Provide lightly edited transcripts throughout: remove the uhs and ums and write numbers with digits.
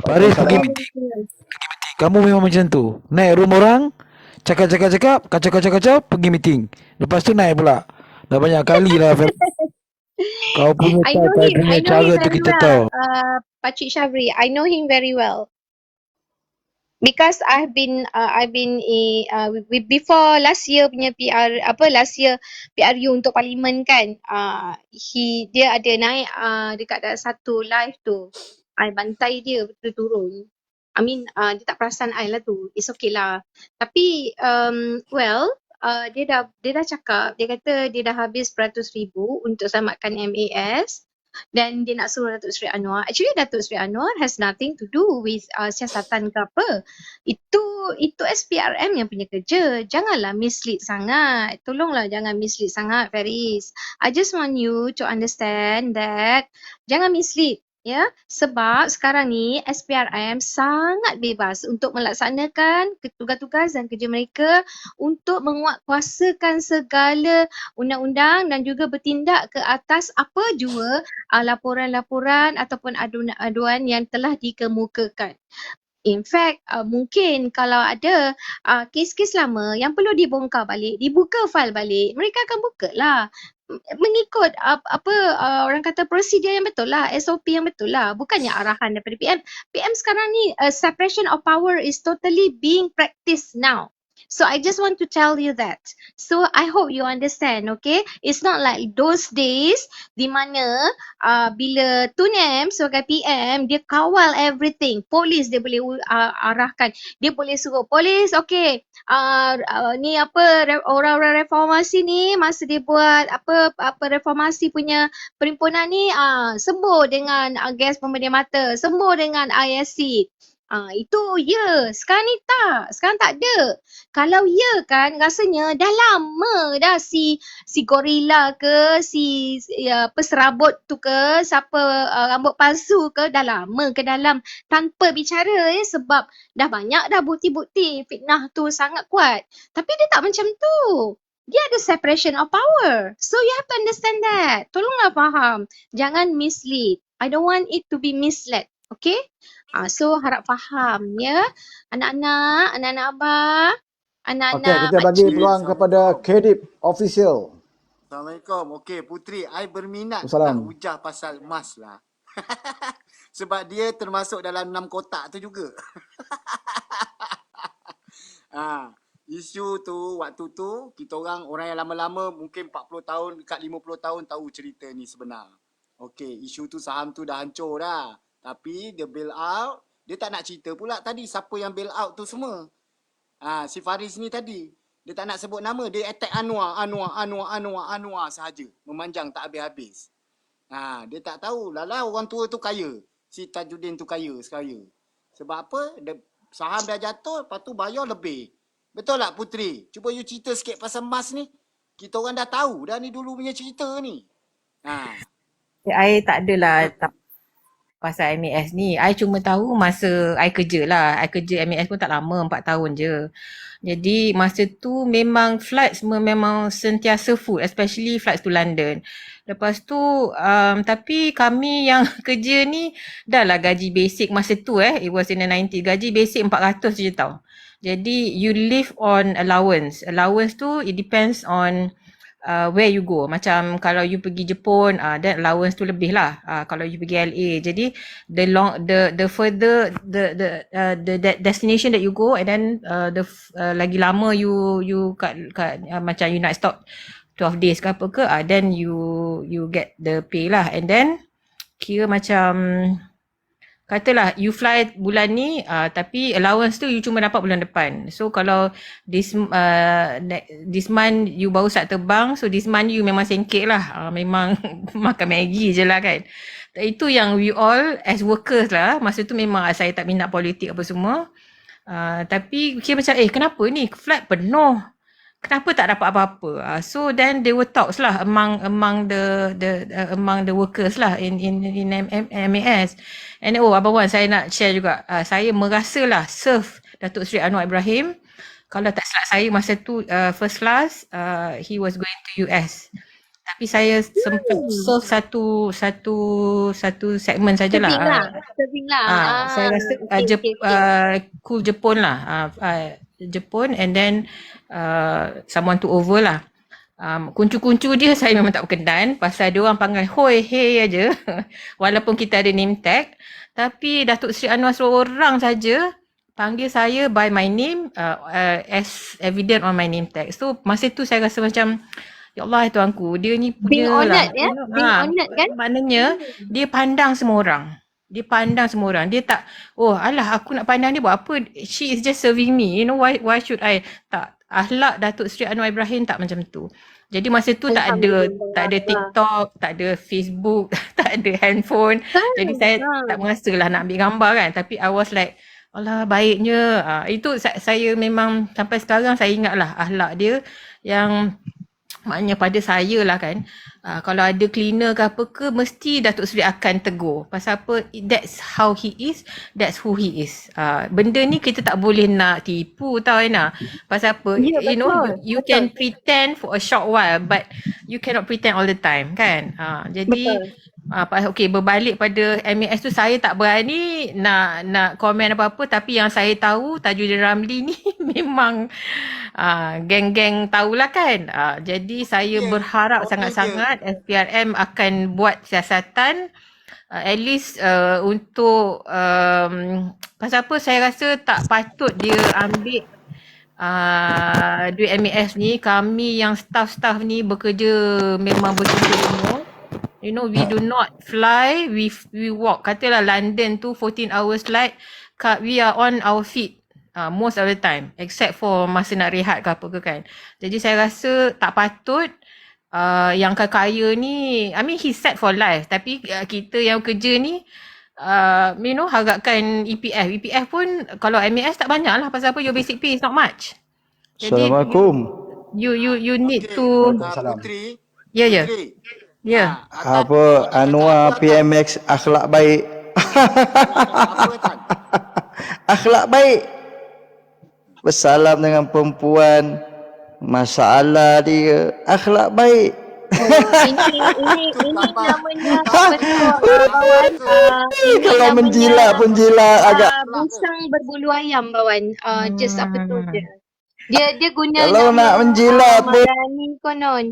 Faris pergi Waalaikumsalam. meeting, kamu memang macam tu. Naik room orang, cakap, kacau, pergi meeting. Lepas tu naik pula. Dah banyak kali lah kau punya I style, know kau him. punya I know cara him tu very kita well. tahu. Pakcik Syafri. I know him very well. Because I've been before last year punya last year PRU untuk parlimen kan, dia ada naik dekat satu live tu, I bantai dia betul turun. I mean dia tak perasan I lah tu, it's okay lah. Tapi dia dah cakap, dia kata dia dah habis RM100,000 untuk selamatkan MAS. Dan dia nak suruh Datuk Seri Anwar. Actually Datuk Seri Anwar has nothing to do with siasatan ke apa. Itu SPRM yang punya kerja. Janganlah mislead sangat. Tolonglah jangan mislead sangat, Faris. I just want you to understand that jangan mislead. Ya, sebab sekarang ni SPRM sangat bebas untuk melaksanakan tugas-tugas dan kerja mereka untuk menguatkuasakan segala undang-undang dan juga bertindak ke atas apa jua laporan-laporan ataupun aduan yang telah dikemukakan. In fact, mungkin kalau ada kes-kes lama yang perlu dibongkar balik, dibuka file balik, mereka akan buka lah. Mengikut orang kata prosedur yang betul lah, SOP yang betul lah. Bukannya arahan daripada PM. PM sekarang ni, separation of power is totally being practiced now. So I just want to tell you that. So I hope you understand, okay? It's not like those days di mana bila Tun M sebagai PM, dia kawal everything. Polis dia boleh arahkan. Dia boleh suruh polis, okay, ni orang-orang reformasi ni masa dia buat reformasi punya perhimpunan ni, sembuh dengan gas pembedah mata, sembuh dengan ISC. Itu ya. Sekarang ni tak. Sekarang tak ada. Kalau ya kan, rasanya dah lama dah si gorila ke, si peserabut tu ke, siapa rambut palsu ke, dah lama ke dalam tanpa bicara ya, sebab dah banyak dah bukti-bukti fitnah tu sangat kuat. Tapi dia tak macam tu. Dia ada separation of power. So you have to understand that. Tolonglah faham. Jangan mislead. I don't want it to be misled. Okay? So harap faham ya. Anak-anak abah, Okey, anak-anak kita bagi pakcik. peluang kepada Kedip Official. Assalamualaikum. Okey, Putri, I berminat nak Assalamualaikum. hujah pasal emas lah. Sebab dia termasuk dalam 6 kotak tu juga. Isu tu waktu tu kita orang yang lama-lama mungkin 40 tahun dekat 50 tahun tahu cerita ni sebenar. Okey, isu tu saham tu dah hancur dah. Tapi dia bail out, dia tak nak cerita pula tadi siapa yang bail out tu semua. Si Faris ni tadi, dia tak nak sebut nama, dia attack Anwar sahaja. Memanjang tak habis-habis. Dia tak tahu, lala orang tua tu kaya. Si Tajuddin tu kaya sekaya. Sebab apa? Saham dah jatuh, lepas tu bayar lebih. Betul tak Putri? Cuba you cerita sikit pasal emas ni. Kita orang dah tahu dah ni dulu punya cerita ni. I tak adalah pasal MAS ni. I cuma tahu masa I kerja lah. I kerja MAS pun tak lama, 4 tahun je. Jadi masa tu memang flight semua memang sentiasa full, especially flights to London. Lepas tu tapi kami yang kerja ni dah lah gaji basic masa tu it was in the 90s. Gaji basic 400 je tau. Jadi you live on allowance. Allowance tu it depends on where you go. Macam kalau you pergi Jepun, then allowance tu lebih lah. Kalau you pergi LA, jadi the further the destination that you go, and then lagi lama you kat macam you nak stop 12 days ke apa ke, then you get the pay lah. And then kira macam katalah you fly bulan ni, tapi allowance tu you cuma dapat bulan depan. So kalau this month you baru start terbang, so this month you memang sengkit lah. Memang makan Maggi je lah kan. Itu yang we all as workers lah. Masa tu memang saya tak minat politik apa semua. Tapi kira macam kenapa ni flight penuh? Kenapa tak dapat apa-apa? So then there were talks lah among the workers lah in MAS. And Abang Wan, saya nak share juga. Saya merasa lah serve Datuk Seri Anwar Ibrahim. Kalau tak silap saya masa tu first class, he was going to US. Tapi saya sempat serve satu segmen sajalah. Serving lah. Saya rasa Okay. cool Jepun lah. Jepun and then someone to over lah. Kuncu-kuncu dia saya memang tak berkenan pasal dia orang panggil hoi hey aja. Walaupun kita ada name tag, tapi Datuk Seri Anwar seorang saja panggil saya by my name as evident on my name tag. So masa tu saya rasa macam ya Allah tuanku, dia ni Being punya lah. honoured ya. Being honoured kan. Maknanya dia pandang semua orang. Dia pandang semua orang. Dia tak, oh alah aku nak pandang dia buat apa? She is just serving me. You know why should I? Tak. Akhlak Datuk Seri Anwar Ibrahim tak macam tu. Jadi masa tu tak ada TikTok, tak ada Facebook, tak ada handphone. Jadi saya tak merasalah nak ambil gambar kan. Tapi I was like, alah baiknya. Itu saya memang sampai sekarang saya ingatlah akhlak dia yang maknanya pada saya lah kan, kalau ada cleaner ke apa ke, mesti Datuk Seri akan tegur. Pasal apa? That's how he is, that's who he is. Benda ni kita tak boleh nak tipu tau Aina. Pasal apa? Ya, You know, betul. you can pretend for a short while but you cannot pretend all the time kan. Jadi okay, berbalik pada MAS tu, saya tak berani nak komen apa-apa, tapi yang saya tahu Tajudin Ramli ni memang geng-geng tahulah kan. Jadi saya berharap sangat-sangat SPRM akan buat siasatan at least untuk pasal apa saya rasa tak patut dia ambil duit MAS ni. Kami yang staff-staff ni bekerja memang betul-betul. You know, we do not fly, we walk. Katalah London tu 14 hours flight, we are on our feet most of the time, except for masa nak rehat ke apa ke kan. Jadi saya rasa tak patut yang kaya ni, I mean he's set for life, tapi kita yang kerja ni you know, harapkan EPF. EPF pun kalau MAS tak banyak lah, pasal apa, your basic pay is not much. Jadi Assalamualaikum. you need to Putri. ya. Apa Anwar PMX akhlak baik. Apa Tan? Akhlak baik. Bersalam dengan perempuan. Masalah dia akhlak baik. Ini namanya betul Bawan. Ini Kalau namanya menjilat pun jilat agak. busang berbulu ayam Bawan. Just apa tu je. Dia guna Kalau nama nak menjilat pun. Marani konon.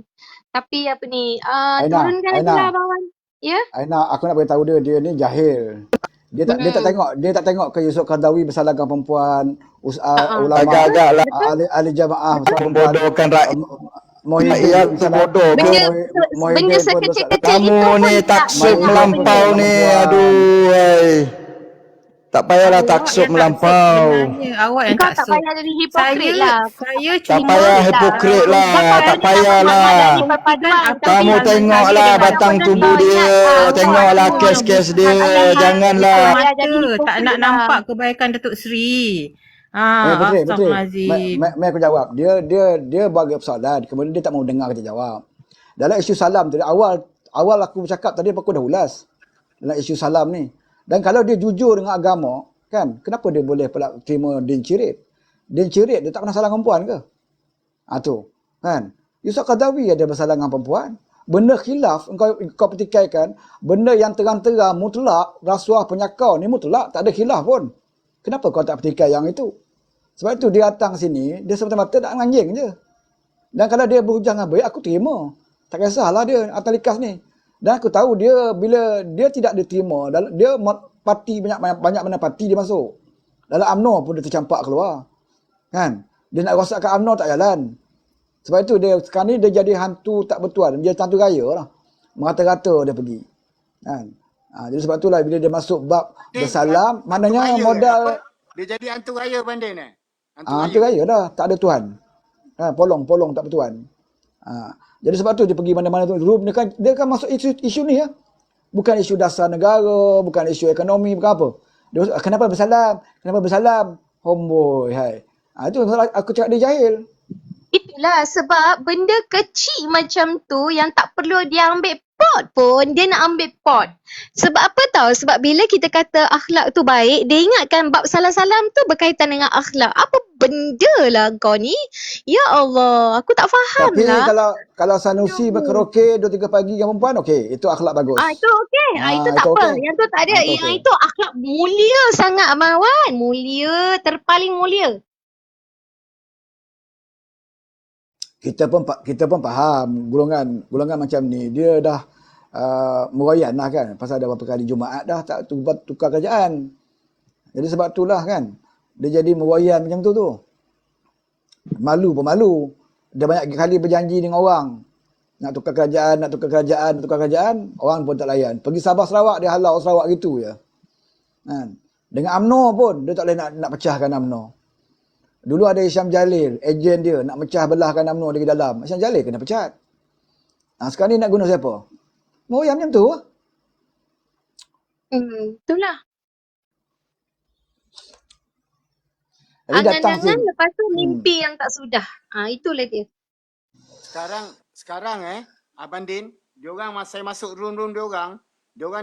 Tapi apa ni, turunkan lagi lah Bawan. Ya? Aina, aku nak beritahu dia ni jahil. Dia tak tengok ke Yusof Qaradawi bersalah dengan perempuan, ulama, Agak-agak lah. ahli jamaah Membodohkan rakyat. Muhyiddin bodoh ke? Benda sekecil-kecil itu Kamu pun ni tak taksub Muhyiddin melampau pun ni. perempuan. Aduh, hai. Tak payahlah taksub melampau. Sebenarnya awak yang Kau tak taksub. payah jadi hipokrit lah. Saya Tak cuma payah hipokrit lah. Tak payahlah. Kamu tengoklah batang tubuh dia. Tengoklah kes-kes dia. Janganlah. tak nak nampak kebaikan Datuk Seri. Betul. Astagfirullahalazim. Mai aku jawab. Dia bagi persoalan, kemudian dia tak mau dengar kita jawab. Dalam isu salam tadi awal aku bercakap tadi aku dah ulas. Dalam isu salam ni. Dan kalau dia jujur dengan agama, kan, kenapa dia boleh pula terima din cirit? Din cirit dia tak pernah salah dengan perempuan ke? Tu, kan? Yusof Qaradawi ada bersalah dengan perempuan. Benda khilaf kau petikaikan, benda yang terang-terang mutlak, rasuah penyakau ni mutlak, tak ada khilaf pun. Kenapa kau tak petikai yang itu? Sebab itu dia datang sini, dia semata-mata nak menganjing je. Dan kalau dia berhujah dengan baik, aku terima. Tak kisahlah dia atas likas ni. Dan aku tahu dia bila dia tidak diterima, dia parti banyak mana parti dia masuk. Dalam UMNO pun dia tercampak keluar. Kan? Dia nak rosakkan UMNO tak jalan. Sebab itu dia sekarang ni dia jadi hantu tak bertuan, dia jadi hantu raya lah. Merata-rata dia pergi. Kan? Jadi sebab itulah bila dia masuk bab bersalam, maknanya modal Dia jadi hantu raya bandai ni. hantu raya dah, tak ada tuan. Polong tak bertuan. Jadi sebab tu dia pergi mana-mana tu. Dia kan masuk isu ni ya. Bukan isu dasar negara, bukan isu ekonomi, bukan apa. Dia kenapa bersalam? Homeboy, hai. Itu aku cakap dia jahil. Itulah sebab benda kecil macam tu yang tak perlu dia ambil pot pun, dia nak ambil pot. Sebab apa tahu? Sebab bila kita kata akhlak tu baik, dia ingatkan bab salam-salam tu berkaitan dengan akhlak. Apa benda lah kau ni? Ya Allah, aku tak faham Tapi lah. kalau Sanusi berkeroke 2-3 pagi dengan perempuan, okey. Itu akhlak bagus. Itu okey. Itu tak Itu apa. okey. Yang tu tak ada. Itu Yang okey. itu akhlak mulia sangat, Abang Wan. Mulia, terpaling mulia. Kita pun faham golongan macam ni dia dah meroyan lah kan, pasal dah berapa kali Jumaat dah tak tukar kerajaan. Jadi sebab itulah kan dia jadi meroyan macam tu. Malu pun malu. Dia banyak kali berjanji dengan orang nak tukar kerajaan, orang pun tak layan. Pergi Sabah Sarawak dia halau Sarawak gitu je. Kan? Dengan UMNO pun dia tak boleh nak pecahkan UMNO. Dulu ada Hisham Jalil, ejen dia nak pecah belahkan UMNO dari dalam. Hisham Jalil kena pecat. Sekarang ni nak guna siapa? Meroyan macam tu. Itulah. Jadi datang Angan-angan lepas tu mimpi yang tak sudah. Itulah dia. Sekarang Abang Din, diorang masa saya masuk room diorang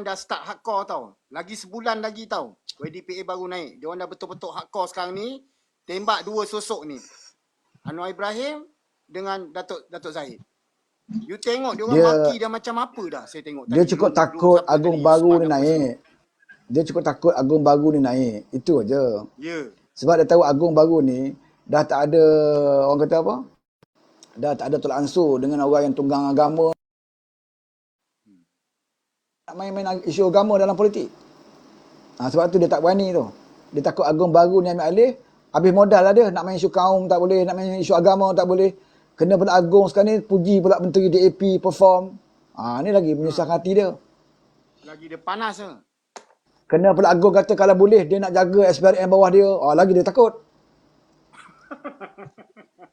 dah start hardcore tau. Lagi sebulan lagi tau. YDPA baru naik. Diorang dah betul-betul hardcore sekarang ni. Tembak dua sosok ni. Anwar Ibrahim dengan Datuk Zahid. You tengok diorang maki dah macam apa dah saya tengok tadi. Dia cukup takut Agung baru ni naik. Dia cukup takut Agung baru ni naik. Itu aja. Ya. Sebab dia tahu Agung baru ni dah tak ada, orang kata apa? Dah tak ada tolak ansur dengan orang yang tunggang agama. Nak main-main isu agama dalam politik. Sebab tu dia tak berani tu. Dia takut Agung baru ni ambil alih. Habis modal lah dia. Nak main isu kaum tak boleh. Nak main isu agama tak boleh. Kena pula Agung sekarang ni puji pula Menteri DAP perform. Ni lagi menyusahkan hati dia. Lagi dia panas ke? Kena pula Agung kata kalau boleh dia nak jaga SPRM bawah dia. Lagi dia takut.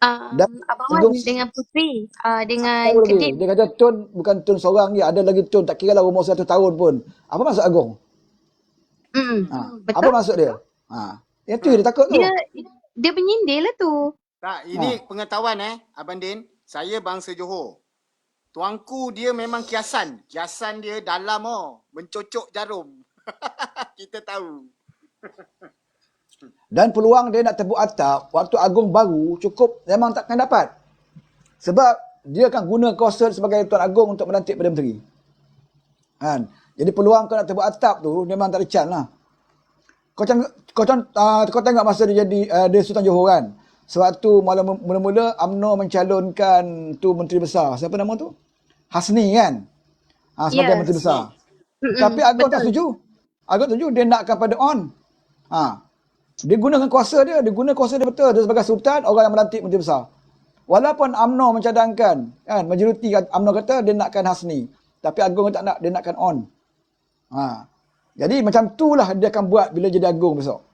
Abang Wan dengan Puteri. Dengan Kedin. Dia kata Tun bukan Tun seorang je. Ada lagi Tun. Tak kira lah umur 100 tahun pun. Apa maksud Agung? Betul. Apa maksud dia? Yang tu dia takut tu. Dia menyindir lah tu. Tak, ini pengetahuan Abang Din. Saya bangsa Johor. Tuanku dia memang kiasan. Kiasan dia dalam mencocok jarum. Kita tahu. Dan peluang dia nak tebuk atap waktu Agung baru cukup memang takkan dapat. Sebab dia akan guna kuasa sebagai Tuan Agung untuk melantik Perdana Menteri. Kan? Jadi peluang kau nak tebuk atap tu memang tak ada chance lah. Kau tengok masa dia jadi dia Sultan Johor kan. Sewaktu mula-mula UMNO mencalonkan tu Menteri Besar. Siapa nama tu? Hasni kan? Sebagai Menteri Besar. Tapi Agung tak setuju. Agung setuju dia nakkan pada on. Dia gunakan kuasa dia. Dia guna kuasa dia betul. Dia sebagai Sultan, orang yang melantik Menteri Besar. Walaupun UMNO mencadangkan, kan, majoriti UMNO kata dia nakkan Hasni. Tapi Agung tak nak, dia nakkan on. Jadi macam itulah dia akan buat bila jadi Agung besok.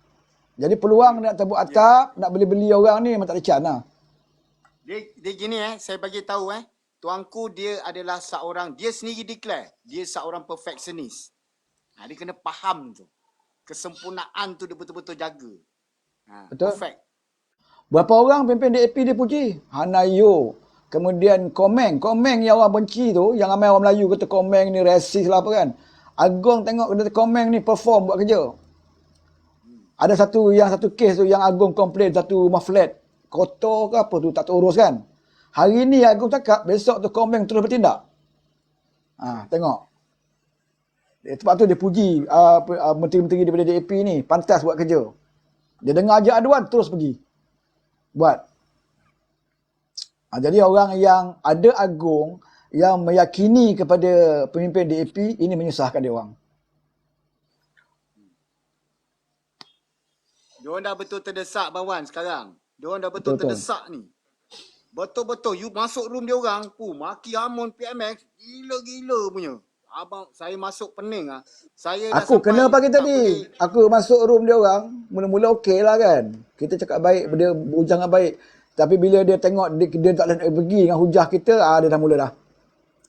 Jadi peluang nak tebuk atap, nak beli-beli orang ni memang tak ada chance lah. Dia gini saya bagi tahu tuanku dia adalah seorang, dia sendiri declare, dia seorang perfectionist. Dia kena faham tu. Kesempurnaan tu dia betul-betul jaga. Betul. Perfect. Berapa orang pimpin DAP dia puji? Hanayo. Kemudian Komeng yang orang benci tu, yang ramai orang Melayu kata Komeng ni resis lah apa kan. Agung tengok kata Komeng ni perform buat kerja. Ada satu kes tu yang Agung komplain satu rumah flat. Kotor ke apa tu tak terurus kan. Hari ni Agung cakap besok tu Komeng terus bertindak. Tengok. Sebab tu dia puji menteri-menteri daripada DAP ni pantas buat kerja. Dia dengar je aduan terus pergi buat. Jadi orang yang ada Agung yang meyakini kepada pemimpin DAP ini menyusahkan dia orang. Diorang dah betul terdesak Bang Wan sekarang. Diorang dah betul terdesak ni. Betul-betul you masuk room dia orang, maki Hamon PMX gila-gila punya. Abang saya masuk pening Saya dah aku kena pagi tadi. Aku masuk room dia orang, mula-mula okey lah kan. Kita cakap baik, dia hujah dengan baik. Tapi bila dia tengok dia tak boleh pergi dengan hujah kita, dia dah mula dah.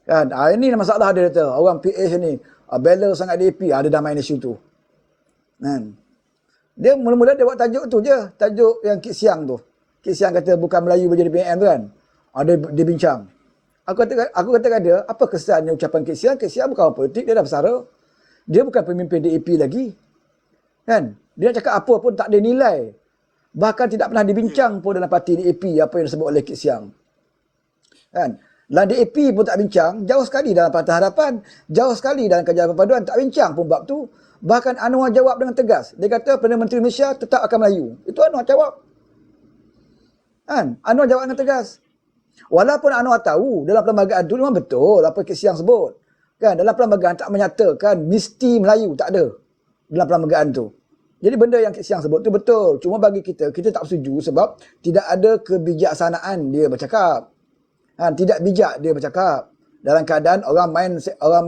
Kan? Ini masalah dia kata. Orang PH ni bela sangat DAP, dia dah main isu tu. Kan? Dia mula-mula dia buat tajuk tu je. Tajuk yang Kit Siang tu. Kit Siang kata bukan Melayu menjadi PM tu kan. Dia bincang. Aku kata dia, apa kesannya ucapan Kit Siang? Kit Siang bukan orang politik, dia dah bersara. Dia bukan pemimpin DAP lagi. Kan? Dia nak cakap apa pun tak ada nilai. Bahkan tidak pernah dibincang pun dalam parti DAP apa yang disebut oleh Kit Siang. Kan? Dalam DAP pun tak bincang, jauh sekali dalam Parti Harapan, jauh sekali dalam Kajian Perpaduan tak bincang pun bab tu. Bahkan Anwar jawab dengan tegas. Dia kata Perdana Menteri Malaysia tetap akan Melayu. Itu Anwar jawab. Kan? Anwar jawab dengan tegas. Walaupun Anwar tahu dalam perlembagaan tu memang betul apa Kit Siang sebut. Kan? Dalam perlembagaan tak menyatakan mesti Melayu, tak ada dalam perlembagaan tu. Jadi benda yang Kit Siang sebut tu betul. Cuma bagi kita tak setuju sebab tidak ada kebijaksanaan dia bercakap. Tidak bijak dia bercakap. Dalam keadaan orang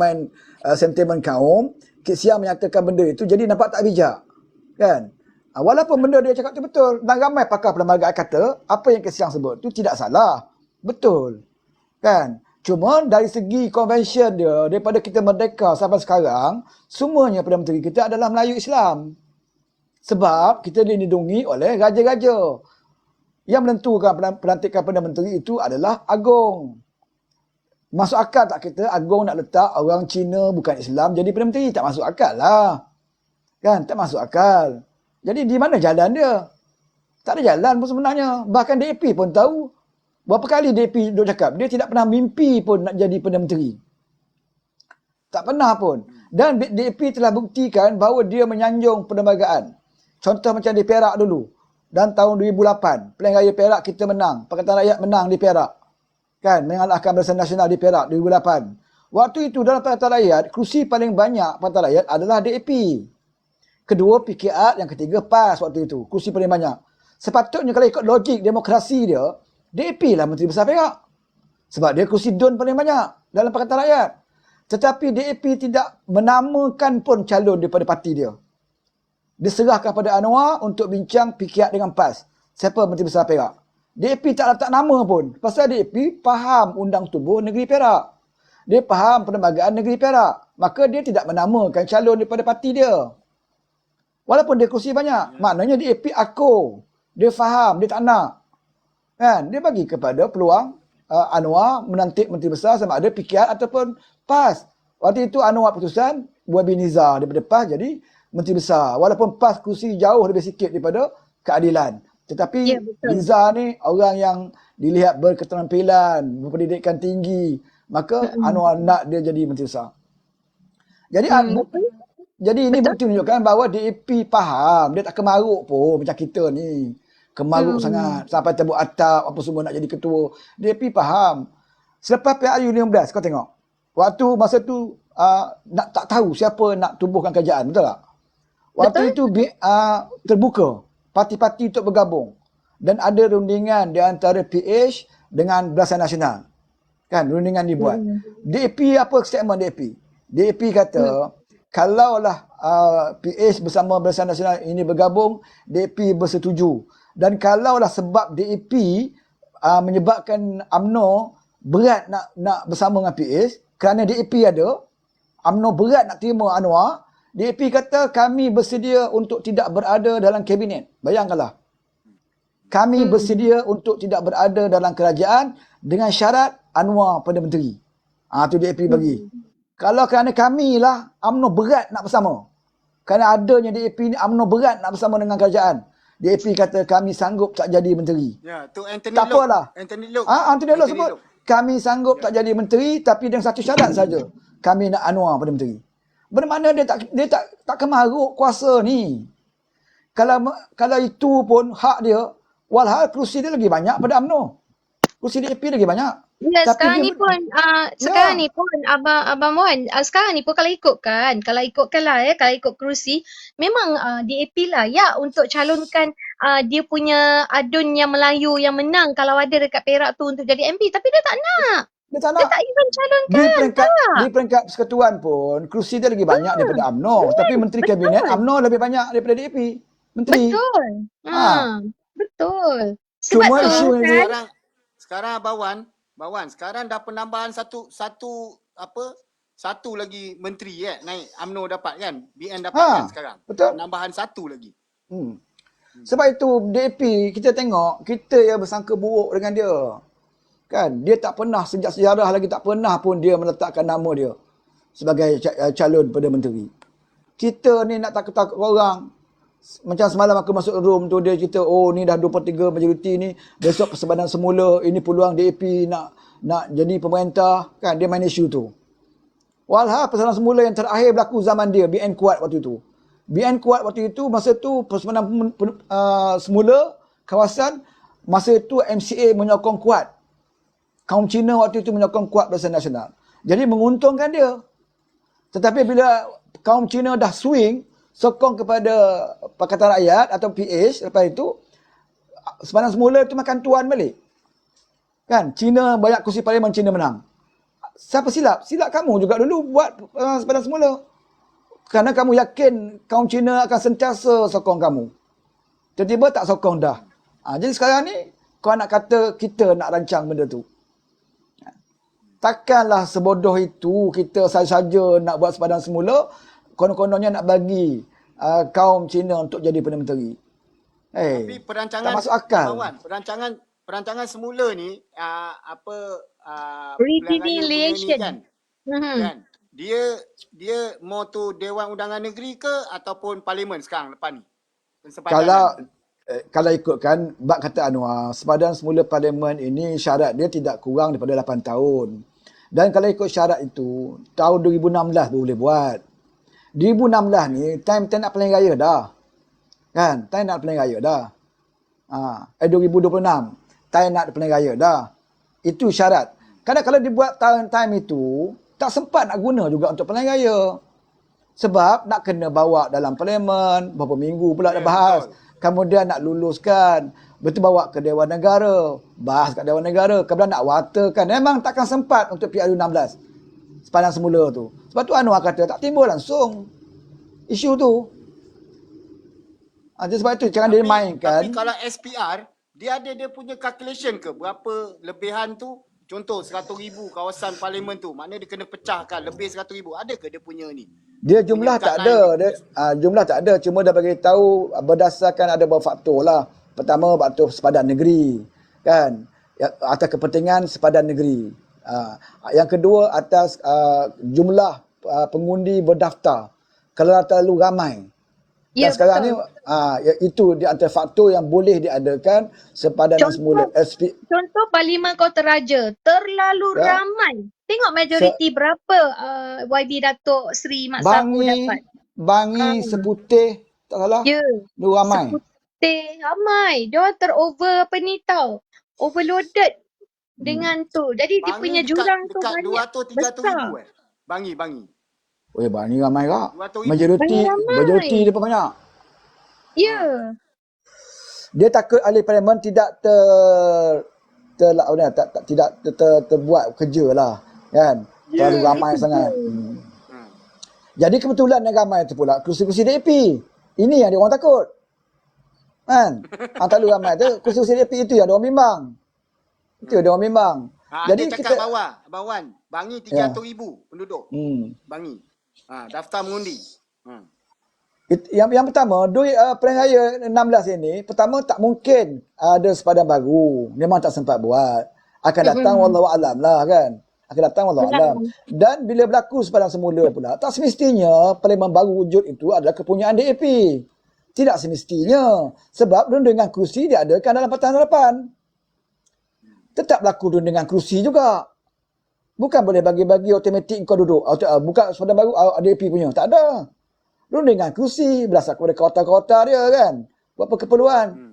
main sentimen kaum, Kit Siang menyatakan benda itu jadi nampak tak bijak. Kan? Walaupun benda dia cakap tu betul, dan ramai pakar perlembagaan kata apa yang Kit Siang sebut tu tidak salah. Betul. Kan? Cuma dari segi convention dia, daripada kita merdeka sampai sekarang, semuanya Perdana Menteri kita adalah Melayu Islam. Sebab kita dilindungi oleh raja-raja. Yang menentukan pelantikan Perdana Menteri itu adalah Agong. Masuk akal tak kita Agong nak letak orang Cina bukan Islam jadi Perdana Menteri? Tak masuk akal lah. Kan? Tak masuk akal. Jadi di mana jalan dia? Tak ada jalan pun sebenarnya. Bahkan DAP pun tahu. Berapa kali DAP duk cakap, dia tidak pernah mimpi pun nak jadi Perdana Menteri. Tak pernah pun. Dan DAP telah buktikan bahawa dia menyanjung perlembagaan. Contoh macam di Perak dulu. Dan tahun 2008, Pilihan Raya Perak kita menang. Pakatan Rakyat menang di Perak. Kan? Mengalahkan Barisan Nasional di Perak 2008. Waktu itu dalam Pakatan Rakyat, kerusi paling banyak Pakatan Rakyat adalah DAP. Kedua PKR, yang ketiga PAS waktu itu. Kerusi paling banyak. Sepatutnya kalau ikut logik demokrasi dia, DAP lah Menteri Besar Perak. Sebab dia kerusi DUN paling banyak dalam Pakatan Rakyat. Tetapi DAP tidak menamakan pun calon daripada parti dia. Diserahkan pada Anwar untuk bincang PKR dengan PAS. Siapa Menteri Besar Perak? DAP tak letak nama pun. Pasal DAP faham undang tubuh negeri Perak. Dia faham perlembagaan negeri Perak. Maka dia tidak menamakan calon daripada parti dia. Walaupun dia kerusi banyak. Maknanya DAP akur. Dia faham, dia tak nak. Kan? Dia bagi kepada peluang Anwar menantik Menteri Besar sama ada PKR ataupun PAS. Waktu itu Anwar putusan buat Binizar daripada PAS jadi Menteri Besar. Walaupun PAS kursi jauh lebih sikit daripada keadilan. Tetapi Ya, betul. Binizar ni orang yang dilihat berketerampilan, berpendidikan tinggi. Maka Anwar nak dia jadi Menteri Besar. Jadi jadi ini bukti menunjukkan bahawa DAP faham. Dia tak kemaruk pun macam kita ni. Kemaruk sangat. Sampai tebuk atap apa semua nak jadi ketua. DAP faham. Selepas PRU 15 kau tengok. Waktu masa tu nak tak tahu siapa nak tubuhkan kerajaan. Betul tak? Waktu itu terbuka parti-parti untuk bergabung. Dan ada rundingan di antara PH dengan Barisan Nasional. Kan, rundingan dibuat. DAP apa statement DAP? DAP kata, kalaulah PH bersama Barisan Nasional ini bergabung, DAP bersetuju. Dan kalaulah sebab DAP menyebabkan UMNO berat nak bersama dengan PH, kerana DAP ada, UMNO berat nak terima Anwar, DAP kata kami bersedia untuk tidak berada dalam kabinet. Bayangkanlah. Kami bersedia untuk tidak berada dalam kerajaan dengan syarat Anwar Perdana Menteri. Tu DAP bagi. Kalau kerana kami lah, UMNO berat nak bersama. Kerana adanya DAP ni, UMNO berat nak bersama dengan kerajaan. DAP kata kami sanggup tak jadi menteri. Ya, tu Anthony Tak Loke. apalah. Anthony Loke. Anthony Loke sebut. Kami sanggup tak jadi menteri tapi dengan satu syarat saja. Kami nak Anwar Perdana Menteri. Bermakna dia tak kemaruk kuasa ni. Kalau itu pun hak dia, walhal kerusi dia lagi banyak pada UMNO. Kerusi DAP lagi banyak. Ya, Tapi sekarang dia- ni pun sekarang ni pun Abang Mohan, sekarang ni pun kalau ikutkan lah kalau ikut kerusi, memang DAP lah ya untuk calonkan dia punya adun yang Melayu yang menang kalau ada dekat Perak tu untuk jadi MP, tapi dia tak nak. Dia tak Dia nak. tak even calonkan. Di peringkat persekutuan pun, kerusi dia lagi banyak daripada UMNO. Tapi menteri kabinet UMNO lebih banyak daripada DAP. Menteri. Betul. Betul. Sebab Cuma tu isu yang dia- Sekarang Bawan, sekarang dah penambahan satu lagi menteri naik. UMNO dapat kan? BN dapat kan sekarang. betul. Penambahan satu lagi. Sebab itu DAP kita tengok, kita yang bersangka buruk dengan dia. Kan? Dia tak pernah, sejak sejarah lagi tak pernah pun dia meletakkan nama dia sebagai calon Perdana Menteri. Kita ni nak takut-takut orang. Macam semalam aku masuk room tu, dia cerita, oh ni dah 2/3 majoriti ni, besok persebadan semula, ini peluang DAP nak jadi pemerintah, kan, dia main isu tu. Walhal persebadan semula yang terakhir berlaku zaman dia, BN kuat waktu itu. BN kuat waktu itu, masa tu persebadan semula kawasan, masa itu MCA menyokong kuat. Kaum Cina waktu itu menyokong kuat Barisan Nasional. Jadi menguntungkan dia. Tetapi bila kaum Cina dah swing, sokong kepada Pakatan Rakyat atau PH, lepas itu, sepanjang semula itu makan tuan balik. Kan, Cina banyak kursi parlimen, Cina menang. Siapa silap? Silap kamu juga dulu buat sepanjang semula. Kerana kamu yakin kaum Cina akan sentiasa sokong kamu. Tiba-tiba tak sokong dah. Jadi sekarang ni, kau nak kata kita nak rancang benda tu. Takkanlah sebodoh itu kita saja-saja nak buat sepadan semula, konon-kononnya nak bagi kaum Cina untuk jadi Perdana Menteri. Tapi perancangan tak masuk akal. Kawan, perancangan semula ni pilihan raya punya ni kan. Kan? Dia mau tu Dewan Undangan Negeri ke ataupun parlimen sekarang lepas ni? Kalau ikutkan bab kata Anwar, sepadan semula parlimen ini syarat dia tidak kurang daripada 8 tahun. Dan kalau ikut syarat itu, tahun 2016 boleh buat. 2016 ni time nak pilihan raya dah. Kan? Time nak pilihan raya dah. 2026 time nak pilihan raya dah. Itu syarat. Kadang kalau dibuat time itu, tak sempat nak guna juga untuk pilihan raya. Sebab nak kena bawa dalam parlimen, berapa minggu pula dah bahas. Kemudian nak luluskan, betul bawa ke Dewan Negara, bahas kat Dewan Negara, kemudian nak watakan. Memang takkan sempat untuk PRU 16 sepanjang semula tu. Sebab tu Anwar kata tak timbul langsung isu tu. Jadi sebab itu jangan dia mainkan. Tapi kalau SPR, dia ada dia punya calculation ke berapa lebihan tu? Contoh 100,000 kawasan parlimen tu, maknanya dia kena pecahkan lebih 100,000. Ada ke dia punya ni? Dia jumlah tak ada. Jumlah tak ada. Cuma dah bagi tahu berdasarkan ada beberapa faktor lah. Pertama, faktor sepadan negeri. Kan? Atas kepentingan sepadan negeri. Yang kedua, atas jumlah pengundi berdaftar. Kalau terlalu ramai. Dan sekarang ni, itu di antara faktor yang boleh diadakan sepadan semula. Contoh Parlimen Kota Raja. Terlalu ramai. Tengok majoriti berapa YB Datuk Seri Mat Sabu dapat. Bangi, Seputih, tak salah. Ya. Lu ramai. Seputih ramai. Dia terover apa ni tau. Overloaded dengan tu. Jadi dia punya jurang tu banyak 200-300 ribu Bangi. Bangi ramai kak. 200,000. Majoriti dia pun banyak. Ya. Dia takut ahli parlimen tidak terbuat kerja lah. Kan? Terlalu ramai sangat. Jadi kebetulan yang ramai tu pula kursi-kursi DAP. Ini yang dia orang takut. Kan? Terlalu ramai tu kursi-kursi DAP itu yang dia orang bimbang. Itu dia orang bimbang. Jadi cakap Abang Wan, Bangi 300,000 penduduk. Bangi. Daftar mengundi. Yang pertama, duit pilihan raya 16 ini, pertama tak mungkin ada sepadan baru. Memang tak sempat buat. Akan datang wallahualam lah kan. Akan datang wallahualam. Dan bila berlaku sepadan semula pula, tak semestinya parlimen baru wujud itu adalah kepunyaan DAP. Tidak semestinya. Sebab rundingan kerusi diadakan dalam Pakatan Harapan. Tetap berlaku rundingan kerusi juga. Bukan boleh bagi-bagi automatik kau duduk. Bukan sepadan baru DAP punya. Tak ada. Rundingan kerusi berdasarkan kepada kota-kota dia kan. Buat apa keperluan.